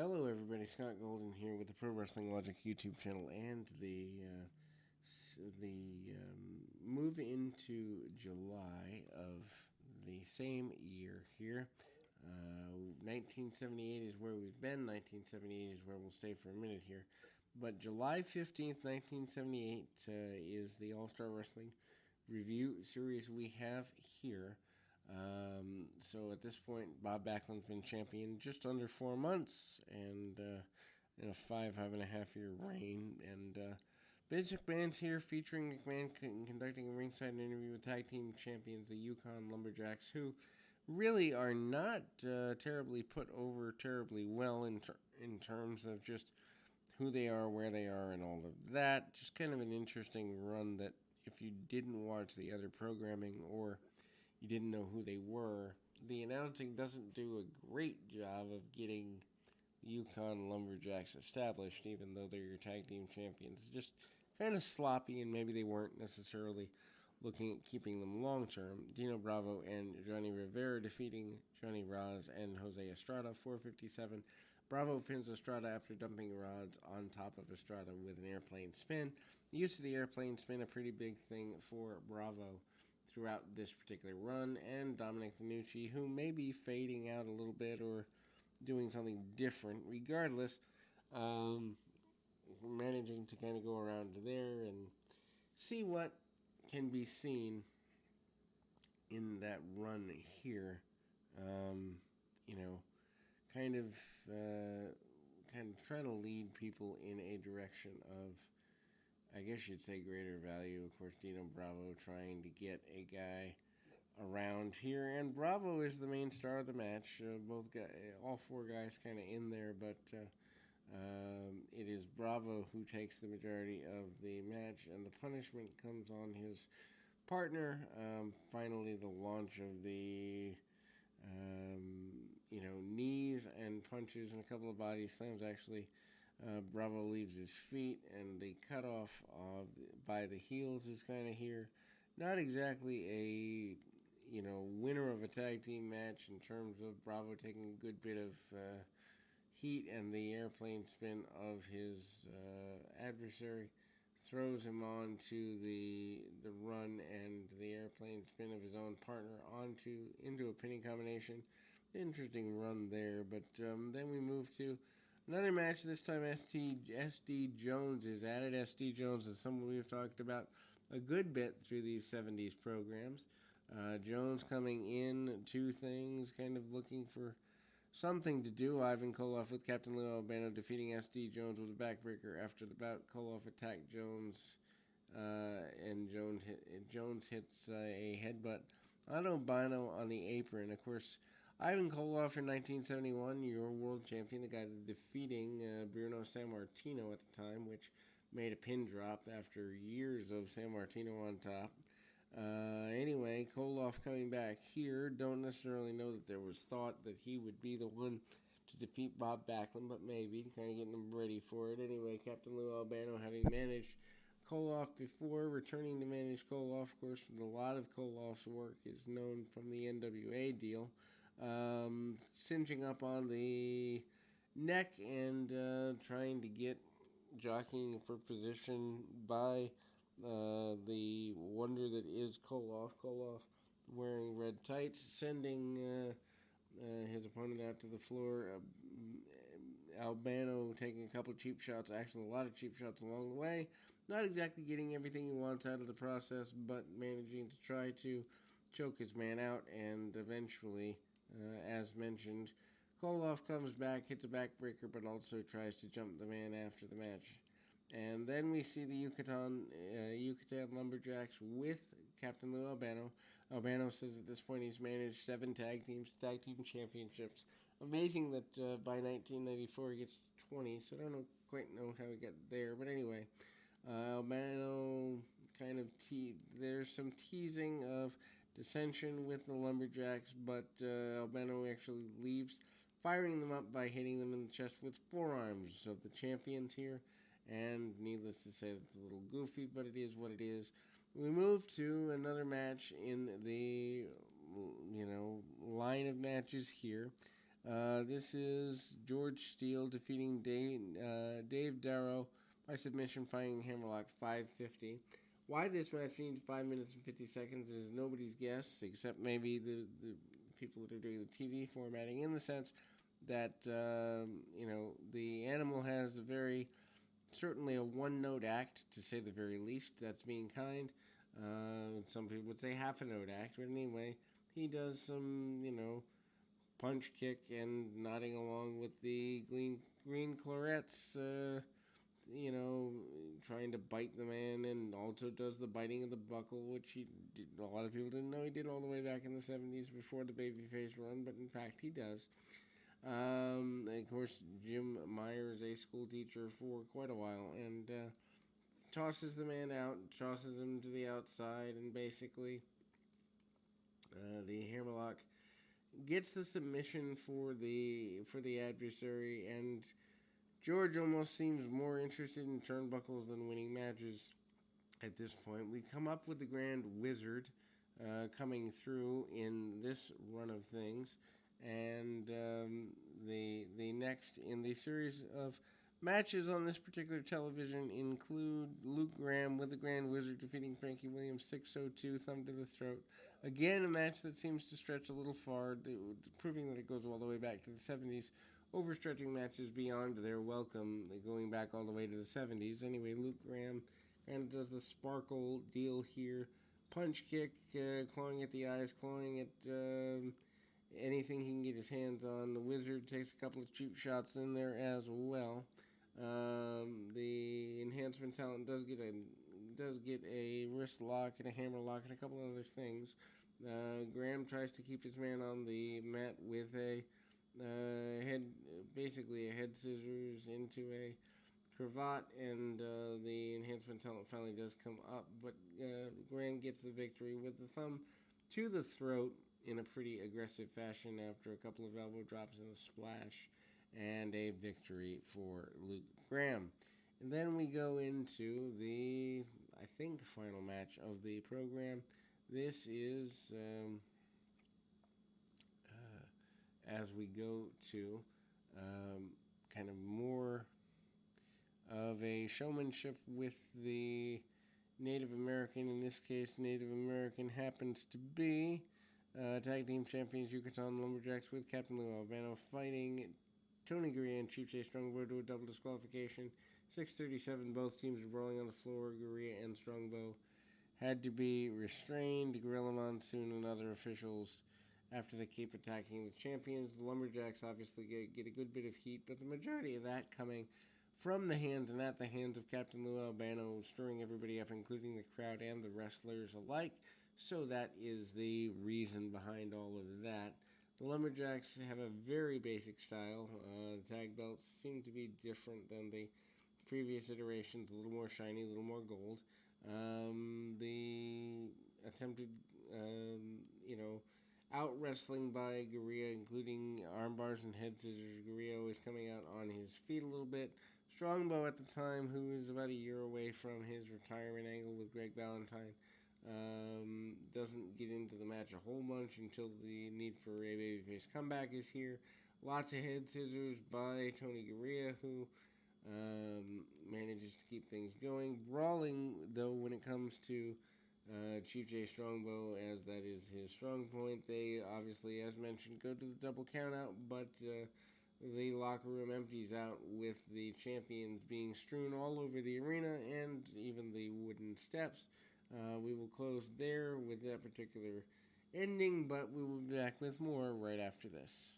Hello, everybody. Scott Golden here with the Pro Wrestling Logic YouTube channel and the move into July of the same year here. 1978 is where we've been. 1978 is where we'll stay for a minute here. But July 15th, 1978 is the All-Star Wrestling Review series we have here. So at this point, Bob Backlund's been champion just under 4 months, and in a five and a half year reign. And Vince McMahon's here, featuring McMahon conducting a ringside interview with tag team champions, the Yukon Lumberjacks, who really are not terribly put over terribly well in terms of just who they are, where they are, and all of that. Just kind of an interesting run that if you didn't watch the other programming or you didn't know who they were, the announcing doesn't do a great job of getting Yukon Lumberjacks established, even though they're your tag team champions. It's just kind of sloppy, and maybe they weren't necessarily looking at keeping them long term. Dino Bravo and Johnny Rivera defeating Johnny Roz and Jose Estrada, 457. Bravo pins Estrada after dumping Rods on top of Estrada with an airplane spin. The use of the airplane spin, a pretty big thing for Bravo throughout this particular run, and Dominic DeNucci, who may be fading out a little bit or doing something different. Regardless, managing to kind of go around there and see what can be seen in that run here. You know, kind of trying to lead people in a direction of, I guess you'd say, greater value. Of course, Dino Bravo trying to get a guy around here, and Bravo is the main star of the match. All four guys kind of in there, but it is Bravo who takes the majority of the match, and the punishment comes on his partner. Finally, the launch of the knees and punches and a couple of body slams. Actually, Bravo leaves his feet, and the cutoff by the heels is kind of here. Not exactly a winner of a tag team match in terms of Bravo taking a good bit of heat, and the airplane spin of his adversary throws him onto the run, and the airplane spin of his own partner into a pinning combination. Interesting run there, but then we move to another match. This time SD Jones is at it. SD Jones is someone we've talked about a good bit through these 70s programs. Jones coming in, two things, kind of looking for something to do. Ivan Koloff with Captain Lou Albano defeating SD Jones with a backbreaker. After the bout, Koloff attacked Jones, and Jones hits a headbutt on Albano on the apron. Of course, Ivan Koloff in 1971, your world champion, the guy defeating Bruno Sammartino at the time, which made a pin drop after years of Sammartino on top. Anyway, Koloff coming back here. Don't necessarily know that there was thought that he would be the one to defeat Bob Backlund, but maybe, kind of getting him ready for it. Anyway, Captain Lou Albano, having managed Koloff before, returning to manage Koloff. Of course, a lot of Koloff's work is known from the NWA deal. Cinching up on the neck and trying to get jockeying for position by the wonder that is Koloff. Koloff wearing red tights, sending his opponent out to the floor. Albano taking a couple of cheap shots, actually a lot of cheap shots along the way. Not exactly getting everything he wants out of the process, but managing to try to choke his man out, and eventually, as mentioned, Koloff comes back, hits a backbreaker, but also tries to jump the man after the match. And then we see the Yucatan Lumberjacks with Captain Lou Albano. Albano says at this point he's managed 7 tag team championships. Amazing that by 1994 he gets 20, so I don't quite know how he got there. But anyway, Albano kind of there's some teasing of dissension with the Lumberjacks, but Albano actually leaves, firing them up by hitting them in the chest with forearms of the champions here. And needless to say, that's a little goofy, but it is what it is. We move to another match in the line of matches here. This is George Steele defeating Dave Darrow by submission, finding Hammerlock 550. Why this match needs 5 minutes and 50 seconds is nobody's guess, except maybe the people that are doing the TV formatting, in the sense that, the animal has certainly a one-note act, to say the very least. That's being kind. Some people would say half a note act, but anyway, he does some, punch kick and nodding along with the green clarets, trying to bite the man, and also does the biting of the buckle, which a lot of people didn't know he did all the way back in the 70s before the babyface run, but in fact he does. Of course, Jim Myers, a school teacher for quite a while, and tosses the man out, tosses him to the outside, and basically the Hammerlock gets the submission for the adversary, and George almost seems more interested in turnbuckles than winning matches at this point. We come up with the Grand Wizard coming through in this run of things, and the next in the series of matches on this particular television include Luke Graham with the Grand Wizard defeating Frankie Williams 602, thumb to the throat. Again, a match that seems to stretch a little far, proving that it goes all the way back to the 70s. Overstretching matches beyond their welcome, going back all the way to the 70s. Anyway, Luke Graham kind of does the sparkle deal here. Punch kick, clawing at the eyes, clawing at anything he can get his hands on. The Wizard takes a couple of cheap shots in there as well. The enhancement talent does get a wrist lock and a hammer lock and a couple other things. Graham tries to keep his man on the mat with a basically a head scissors into a cravat, and the enhancement talent finally does come up, but Graham gets the victory with the thumb to the throat in a pretty aggressive fashion after a couple of elbow drops and a splash, and a victory for Luke Graham. And then we go into the, I think, final match of the program. This is, as we go to kind of more of a showmanship with the Native American. In this case, Native American happens to be Tag Team Champions Yucatan Lumberjacks with Captain Lou Albano fighting Tony Gurria and Chief Jay Strongbow to a double disqualification. 6:37, both teams are brawling on the floor. Gurria and Strongbow had to be restrained. Gorilla Monsoon and other officials, after they keep attacking the champions. The Lumberjacks obviously get a good bit of heat, but the majority of that coming from the hands and at the hands of Captain Lou Albano, stirring everybody up, including the crowd and the wrestlers alike. So that is the reason behind all of that. The Lumberjacks have a very basic style. The tag belts seem to be different than the previous iterations, a little more shiny, a little more gold. The attempted, out wrestling by Gurria, including arm bars and head scissors. Gurria always coming out on his feet a little bit. Strongbow at the time, who is about a year away from his retirement angle with Greg Valentine, doesn't get into the match a whole bunch until the need for a babyface comeback is here. Lots of head scissors by Tony Gurria, who manages to keep things going. Brawling, though, when it comes to Chief Jay Strongbow, as that is his strong point. They obviously, as mentioned, go to the double count out, but the locker room empties out with the champions being strewn all over the arena and even the wooden steps. We will close there with that particular ending, but we will be back with more right after this.